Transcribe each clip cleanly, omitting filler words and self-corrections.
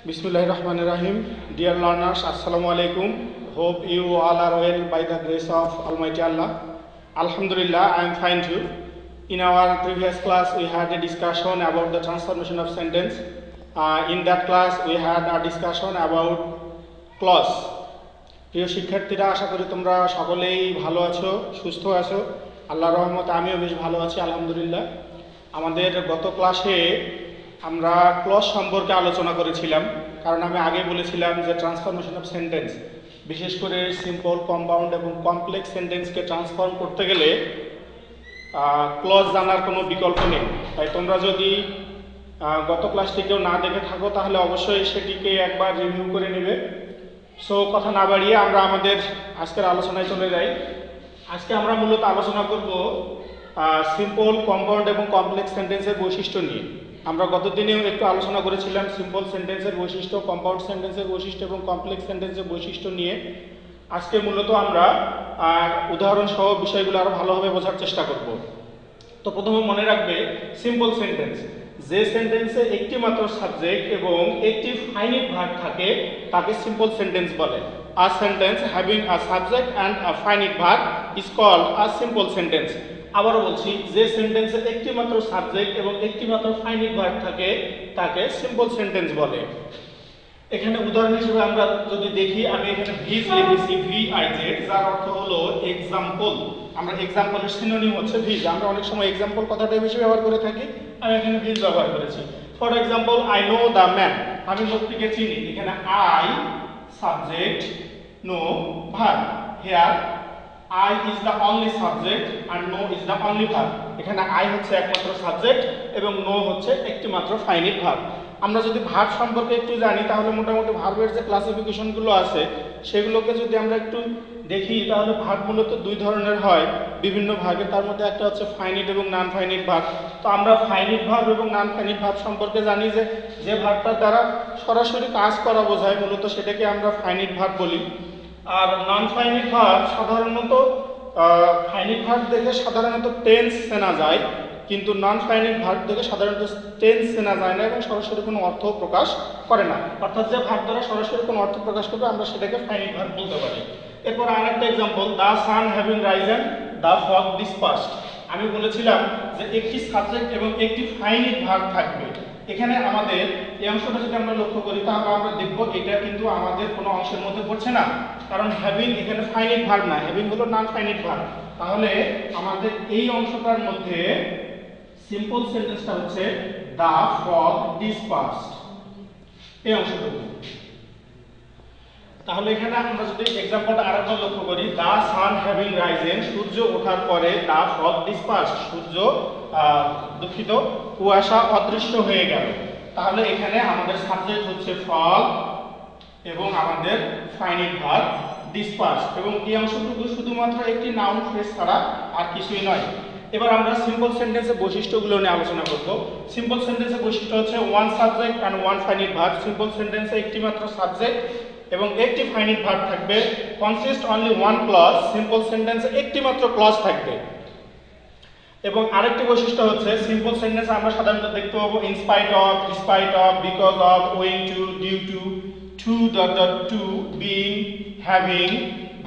Bismillahirrahmanirrahim. Dear learners, Assalamu alaikum. Hope you all are well by the grace of Almighty Allah. Alhamdulillah, I am fine too. In our previous class, we had a discussion about the transformation of sentence. In that class, we had a discussion about clause. প্রিয় শিক্ষার্থীরা, আশা করি তোমরা সকলেই ভালো আছো, সুস্থ আছো। আল্লাহর রহমতে আমিও বেশ ভালো আছি, আলহামদুলিল্লাহ। আমাদের গত ক্লাসে আমরা ক্লজ সম্পর্কে আলোচনা করেছিলাম, কারণ আমি আগে বলেছিলাম যে ট্রান্সফরমেশন অফ সেন্টেন্স, বিশেষ করে সিম্পল, কম্পাউন্ড এবং কমপ্লেক্স সেন্টেন্সকে ট্রান্সফর্ম করতে গেলে ক্লজ জানার কোনো বিকল্প নেই। তাই তোমরা যদি গত ক্লাসটিকেও না দেখে থাকো তাহলে অবশ্যই সেটিকে একবার রিভিউ করে নেবে। সো কথা না বাড়িয়ে আমরা আমাদের আজকের আলোচনায় চলে যাই। আজকে আমরা মূলত আলোচনা করব সিম্পল, কম্পাউন্ড এবং কমপ্লেক্স সেন্টেন্সের বৈশিষ্ট্য নিয়ে। আমরা গত দিনেও একটু আলোচনা করেছিলাম সিম্পল সেন্টেন্সের বৈশিষ্ট্য, কম্পাউন্ড সেন্টেন্সের বৈশিষ্ট্য এবং কমপ্লেক্স সেন্টেন্সের বৈশিষ্ট্য নিয়ে। আজকে মূলত আমরা উদাহরণ সহ বিষয়গুলো আরও ভালোভাবে বোঝার চেষ্টা করব। তো প্রথমে মনে রাখবে, সিম্পল সেন্টেন্স যে সেন্টেন্সে একটি মাত্র সাবজেক্ট এবং একটি ফাইনিট ভার্ব থাকে তাকে সিম্পল সেন্টেন্স বলে। A sentence having a subject and a finite verb is called a simple sentence. আবারও বলছি, যে সেন্টেন্সে একটি মাত্র সাবজেক্ট এবং একটি মাত্র ফাইনিট ভার্ব থাকে তাকে সিম্পল সেন্টেন্স বলে। এখানে উদাহরণ হিসেবে আমরা যদি দেখি, আমি এখানে ভিজ লিখেছি, VIZ, যার অর্থ হলো এক্সাম্পল। আমরা এক্সাম্পলের সিনোনিম হচ্ছে ভিজ। আমরা অনেক সময় এক্সাম্পল কথাটা বেশি ব্যবহার করে থাকি, আমি এখানে ভিজ ব্যবহার করেছি। For example, I know the man, আমি লোকটিকে চিনি। এখানে I subject, no verb. Here I is the only subject and no is the only verb. এখানে I হচ্ছে একমাত্র সাবজেক্ট এবং no হচ্ছে একটি মাত্র ফাইনিট ভার্ব। আমরা যদি ভার্ব সম্পর্কে একটু জানি তাহলে মোটামুটি ভার্বের যে ক্লাসিফিকেশনগুলো আছে সেগুলোকে যদি আমরা একটু দেখি তাহলে ভার্ব মূলত দুই ধরনের হয় বিভিন্ন ভাগে। তার মধ্যে একটা হচ্ছে ফাইনিট এবং নন ফাইনিট ভার্ব। তো আমরা ফাইনিট ভার্ব এবং নন ফাইনিট ভার্ব সম্পর্কে জানি যে ভার্বটার দ্বারা সরাসরি কাজ করা বোঝায়, মূলত সেটাকে আমরা ফাইনিট ভার্ব বলি। আর নন ফাইনিট ভার্ব সাধারণত ফাইনিট ভার্ব দেখে সাধারণত টেন্স চেনা যায়, কিন্তু নন ফাইনিট ভার্ব দেখে সাধারণত টেন্স চেনা যায় না এবং সরাসরি কোনো অর্থ প্রকাশ করে না। অর্থাৎ যে ভার্ব দ্বারা সরাসরি কোনো অর্থ প্রকাশ করবে আমরা সেটাকে ফাইনিট ভার্ব বলতে পারি। এরপর আরেকটা example, the sun having Ryzen the fog dispersed. আমি বলেছিলাম যে একটি সাবজেক্ট এবং একটি ফাইনিট ভার্ব থাকবে। এখানে আমাদের এই অংশটা যদি আমরা লক্ষ্য করি তাহলে আমরা দেখব এটা কিন্তু আমাদের কোনো অংশের মধ্যে পড়ছে না, কারণ হ্যাভিং এখানে ফাইনিট ভার্ব না, হ্যাভিং হলো নন ফাইনিট ভার্ব। তাহলে আমাদের এই অংশটার মধ্যে সিম্পল সেন্টেন্সটা হচ্ছে দ্য ফগ ডিসপার্সড, এই অংশটুকু। তাহলে এখানে আমরা যদি এক্সাম্পলটা আরেকবার লক্ষ্য করি, দ্য সান হ্যাভিং রাইজেন, সূর্য ওঠার পরে, দ্য ফগ ডিসপার্সড, সূর্য কুয়াশা অদৃশ্য হয়ে গেল। তাহলে এখানে আমাদের সাবজেক্ট হচ্ছে ফগ এবং আমাদের ফাইনিট ভার্ব ডিসপার্স, এবং এই অংশটুকু শুধুমাত্র একটি নাউন ফ্রেজ ছাড়া আর কিছুই নয়। এবার আমরা সিম্পল সেন্টেন্সের বৈশিষ্ট্যগুলো নিয়ে আলোচনা করব। সিম্পল সেন্টেন্সের বৈশিষ্ট্য হচ্ছে one subject and one finite verb. Simple সেন্টেন্সে একটি মাত্র সাবজেক্ট এবং একটি ফাইনিট ভার্ব থাকবে। Consist only one clause, simple সেন্টেন্সে একটি মাত্র ক্লজ থাকবে। এবং আরেকটি বৈশিষ্ট্য হচ্ছে সিম্পল সেন্টেন্স আমরা সাধারণত দেখতে পাবো in spite of, despite of, because of, owing to, due to dot dot to, being, having,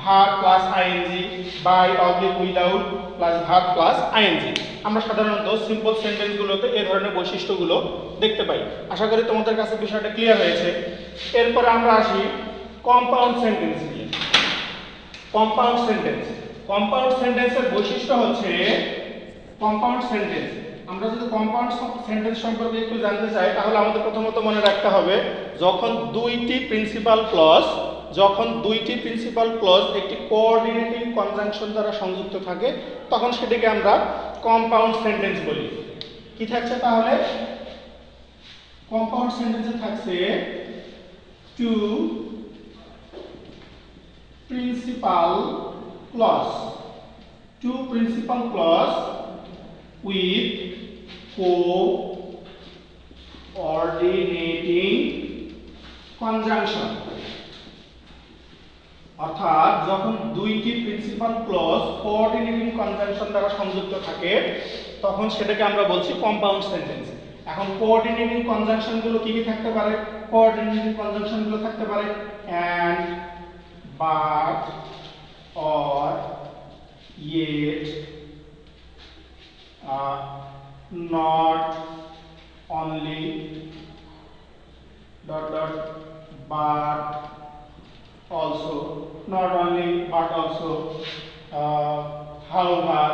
verb plus ING, by, oblique, without plus verb plus ING. আমরা সাধারণত সিম্পল সেন্টেন্সগুলোতে এই ধরনের বৈশিষ্ট্যগুলো দেখতে পাই। আশা করি তোমাদের কাছে বিষয়টা ক্লিয়ার হয়েছে। এরপরে আমরা আসি কম্পাউন্ড সেন্টেন্স নিয়ে। কম্পাউন্ড সেন্টেন্স, কম্পাউন্ড সেন্টেন্সের বৈশিষ্ট্য হচ্ছে কম্পাউন্ড সেন্টেন্স। আমরা যদি কম্পাউন্ড সেন্টেন্স সম্পর্কে একটু জানতে চাই তাহলে আমাদের প্রথমত মনে রাখতে হবে যখন দুইটি প্রিন্সিপাল ক্লজ একটি কোঅর্ডিনেটিং কনজাংশন দ্বারা সংযুক্ত থাকে তখন সেটাকে আমরা কম্পাউন্ড সেন্টেন্স বলি। কি থাকছে তাহলে? কম্পাউন্ড সেন্টেন্সে থাকছে two principal clause with coordinating conjunction। অর্থাৎ যখন দুইটি প্রিন্সিপাল ক্লজ কোঅর্ডিনেটিং কনজাংশন দ্বারা সংযুক্ত থাকে তখন সেটাকে আমরা বলছি কম্পাউন্ড সেন্টেন্স। এখন কোঅর্ডিনেটিং কনজাংশন গুলো কি কি থাকতে পারে? কোঅর্ডিনেটিং কনজাংশন গুলো থাকতে পারে and, but, or, yet, not, only, dot dot, but, also, not only but also, however,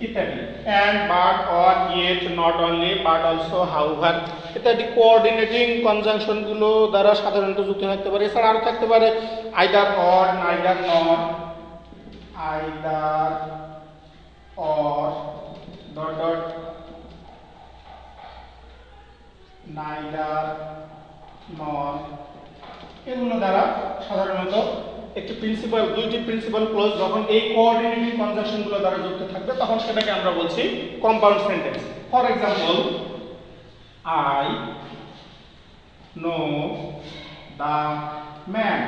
ইত্যাদি। and, but, or, yet, not only, but also, however ইত্যাদি কোঅর্ডিনেটিং কনজাংশন গুলো দ্বারা সাধারণত যুক্ত থাকতে পারে। এছাড়া আরো থাকতে পারে either or, neither nor, either or, dot dot, neither nor এগুলো দ্বারা সাধারণত একটি প্রিন্সিপাল, দুইটি প্রিন্সিপাল ক্লজ যখন এই কোঅর্ডিনেটিং কনজাংশন গুলো দ্বারা যুক্ত থাকবে তখন সেটাকে আমরা বলছি compound sentence. For example, I know the man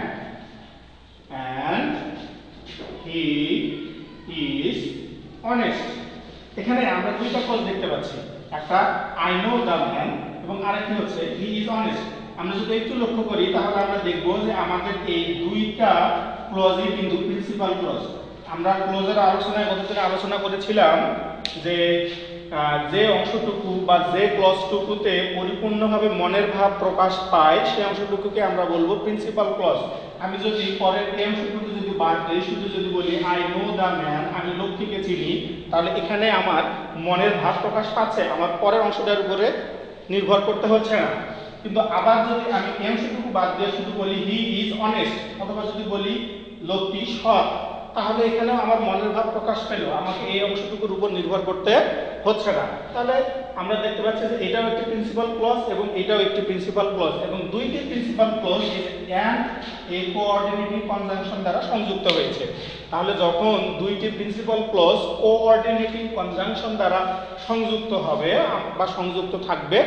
and he is honest। এখানে আমরা দুইটা ক্লজ দেখতে পাচ্ছি, একটা I know the man এবং আরেকটি হচ্ছে he is honest। আমরা যদি একটু লক্ষ্য করি তাহলে আমরা দেখব যে আমাদের এই দুইটা ক্লজই কিন্তু প্রিন্সিপাল ক্লজ। আমরা ক্লজের আলোচনায় গতদিন আলোচনা করেছিলাম যে যে অংশটুকু বা যে ক্লজটুকুতে পরিপূর্ণভাবে মনের ভাব প্রকাশ পায় সেই অংশটুকুকে আমরা বলবো প্রিন্সিপাল ক্লজ। আমি যদি পরের এই অংশটুকু যদি বাদ দিই, শুধু যদি বলি আই নো দ্য ম্যান, আমি লোকটিকে চিনি, তাহলে এখানে আমার মনের ভাব প্রকাশ পাচ্ছে, আমার পরের অংশটার উপরে নির্ভর করতে হচ্ছে না। কিন্তু আবার যদি আমি এই অংশটুকু বাদ দিয়ে শুধু বলি হি ইজ অনেস্ট, অথবা যদি বলি লোকটি সৎ, তাহলে এখানেও আমার মনের ভাব প্রকাশ পেল, আমাকে এই অংশটুকুর উপর নির্ভর করতে হচ্ছে না। তাহলে আমরা দেখতে পাচ্ছি যে এটাও একটি প্রিন্সিপাল ক্লজ এবং এটাও একটি প্রিন্সিপাল ক্লজ, এবং দুইটি প্রিন্সিপাল ক্লজ এন্ড এই কোঅর্ডিনেটিং কনজাংশন দ্বারা সংযুক্ত হয়েছে। তাহলে যখন দুইটি প্রিন্সিপাল ক্লজ কোঅর্ডিনেটিং কনজাংশন দ্বারা সংযুক্ত হবে বা সংযুক্ত থাকবে,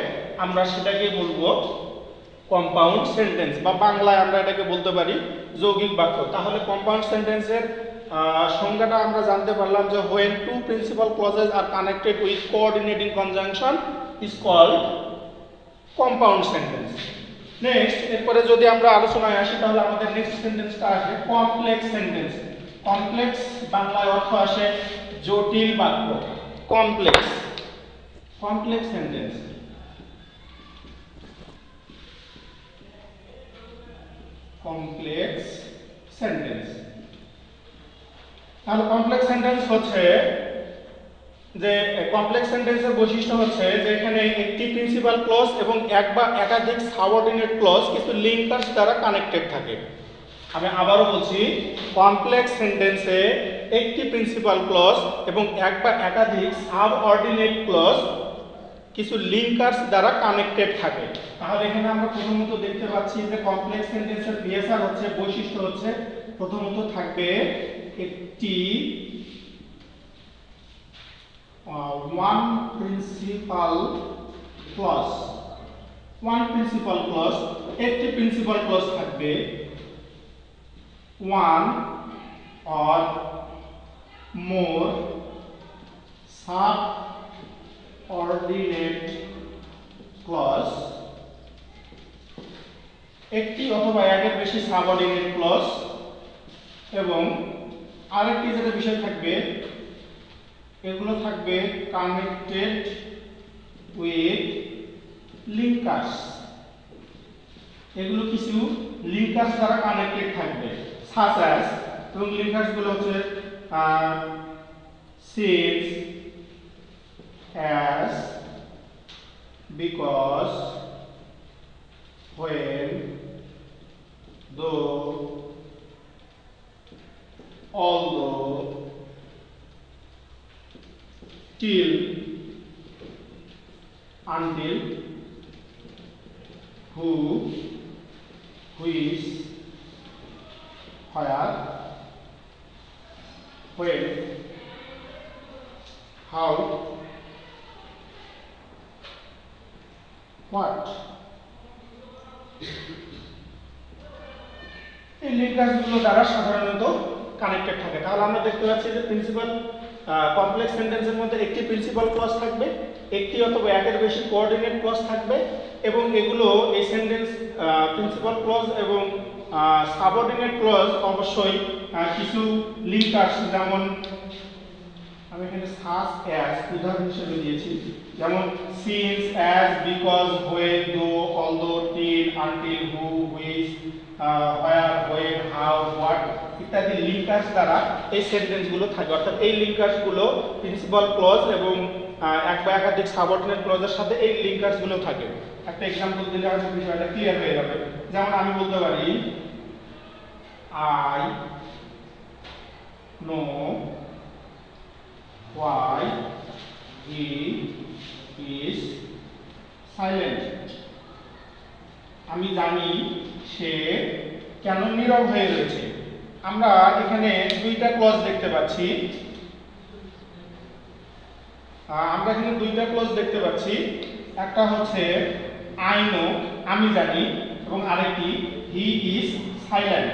আমরা সেটাকে বলবো কম্পাউন্ড সেন্টেন্স, বা বাংলায় আমরা এটাকে বলতে পারি যৌগিক বাক্য। তাহলে কম্পাউন্ড সেন্টেন্সের সংজ্ঞাটা আমরা জানতে পারলাম যে when two principal clauses are connected with coordinating conjunction is called compound sentence. Next, এরপরে যদি আমরা আলোচনায় আসি তাহলে আমাদের নেক্সট সেন্টেন্সটা আসে কমপ্লেক্স সেন্টেন্স। কমপ্লেক্স বাংলায় অর্থ আসে জটিল বাক্য। Complex, complex sentence. Complex sentence, তাহলে কমপ্লেক্স সেন্টেন্স হচ্ছে যে কমপ্লেক্স সেন্টেন্সের বৈশিষ্ট্য হচ্ছে যে এখানে একটি প্রিন্সিপাল ক্লজ এবং এক বা একাধিক সাবঅর্ডিনেট ক্লজ কিছু লিঙ্কার্স দ্বারা কানেক্টেড থাকে। আমি আবারও বলছি, কমপ্লেক্স সেন্টেন্সে একটি প্রিন্সিপাল ক্লজ এবং এক বা একাধিক সাবঅর্ডিনেট ক্লজ কিছু লিঙ্কার্স দ্বারা কানেক্টেড থাকে। তাহলে এখানে আমরা প্রথমত দেখতে পাচ্ছি যে কমপ্লেক্স সেন্টেন্সের বিএসআর হচ্ছে, বৈশিষ্ট্য হচ্ছে প্রথমত থাকবে একটি one principal clause. One principal clause, একটি প্রিন্সিপাল ক্লজ থাকবে, one or more subordinate clause, একটি অথবা একের বেশি সাবঅর্ডিনেট ক্লজ, এবং আরেকটি যেটা বিষয় থাকবে, এগুলো থাকবে কানেক্টেড উইথ লিঙ্কার্স। এগুলো কিছু লিঙ্কার্স দ্বারা কানেক্টেড থাকবে, সাচ অ্যাজ, এবং লিঙ্কার্স গুলো হচ্ছে since, as, because, when, though, although, till, until, who, which, where, when, how, what। এই লিঙ্কার্সগুলো দ্বারা সাধারণত কানেক্টেড থাকে। তাহলে আমরা দেখতে পাচ্ছি যে প্রিন্সিপাল কমপ্লেক্স সেন্টেন্সের মধ্যে একটি প্রিন্সিপাল ক্লজ থাকবে, একটি অথবা একের বেশি কোঅর্ডিনেট ক্লজ থাকবে, এবং এগুলো এই সেন্টেন্স প্রিন্সিপাল ক্লজ এবং সাবঅর্ডিনেট ক্লজ অবশ্যই কিছু লিঙ্কার্স, যেমন আমি এখানে সাস অ্যাজ উদাহরণ হিসেবে দিয়েছি, যেমন সিন্স, অ্যাজ, বিকজ, হোয়েন, দো, although, till, until, who, which, where, when, how, what ইত্যাদি লিঙ্কার্স দ্বারা এই সেন্টেন্সগুলো থাকে। অর্থাৎ এই লিঙ্কার্সগুলো প্রিন্সিপাল ক্লজ এবং এক বা একাধিক সাবঅর্ডিনেট ক্লজের সাথে এই লিঙ্কার্সগুলো থাকে। একটা এক্সাম্পল দিলে হয়তো বিষয়টা ক্লিয়ার হয়ে যাবে। যেমন আমি বলতে পারি I know why he is silent. আমি জানি সে কেন নীরব হয়ে রয়েছে। আমরা এখানে দুইটা ক্লজ দেখতে পাচ্ছি। একটা হচ্ছে আই নো, আমি জানি, এবং আরেকটি হি ইজ সাইলেন্ট,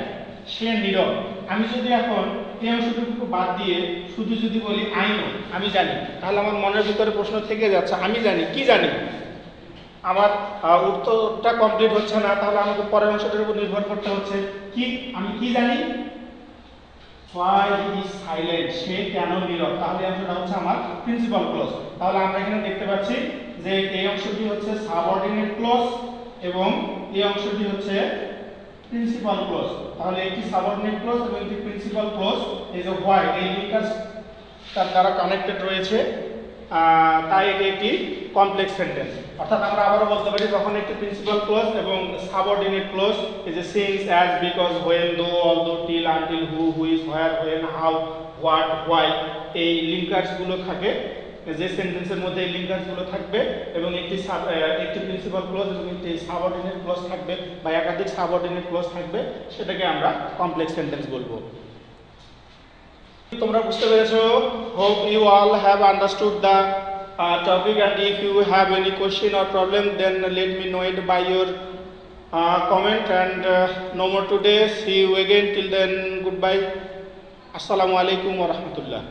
সে নীরব। আমি যদি এখন এই অংশটুকু বাদ দিয়ে শুধু যদি বলি আই নো, আমি জানি, তাহলে আমার মনের ভিতরে প্রশ্ন থেকে যাচ্ছে আমি জানি, কি জানি? আমার উত্তরটা কমপ্লিট হচ্ছে না। তাহলে আমাকে পরের অংশটার উপর নির্ভর করতে হচ্ছে, কি আমি কি জানি? why he is silent, সে কেন নীরব। তাহলে অংশটা হচ্ছে আমার প্রিন্সিপাল ক্লজ। তাহলে আমরা এখানে দেখতে পাচ্ছি যে এই অংশটি হচ্ছে সাবঅর্ডিনেট ক্লজ এবং এই অংশটি হচ্ছে প্রিন্সিপাল ক্লজ। তাহলে একটি সাবঅর্ডিনেট ক্লজ এবং একটি প্রিন্সিপাল ক্লজ, এই যে why, এই লিঙ্কার্স তার দ্বারা কানেক্টেড রয়েছে, তাই এটি একটি কমপ্লেক্স সেন্টেন্স। অর্থাৎ আমরা আবারও বলতে পারি, যখন একটি প্রিন্সিপাল ক্লজ এবং সাবঅর্ডিনেট ক্লজ, এই যে সিন্স, অ্যাজ, বিকজ, হোয়েন, দো, although, till, until, who, which, where, when, how, what, why, এই লিঙ্কার্সগুলো থাকে, যে সেন্টেন্সের মধ্যে এই লিঙ্কার্সগুলো থাকবে, এবং একটি প্রিন্সিপাল ক্লজ এবং একটি সাবঅর্ডিনেট ক্লজ থাকবে বা একাধিক সাবঅর্ডিনেট ক্লজ থাকবে, সেটাকে আমরা কমপ্লেক্স সেন্টেন্স বলবো। তোমরা বুঝতে পেরেছো? Hope you all have understood the topic, and if you have any question or problem, then let me know it by your comment, and no more today. See you again. Till then, goodbye. Assalamu alaikum wa rahmatullah.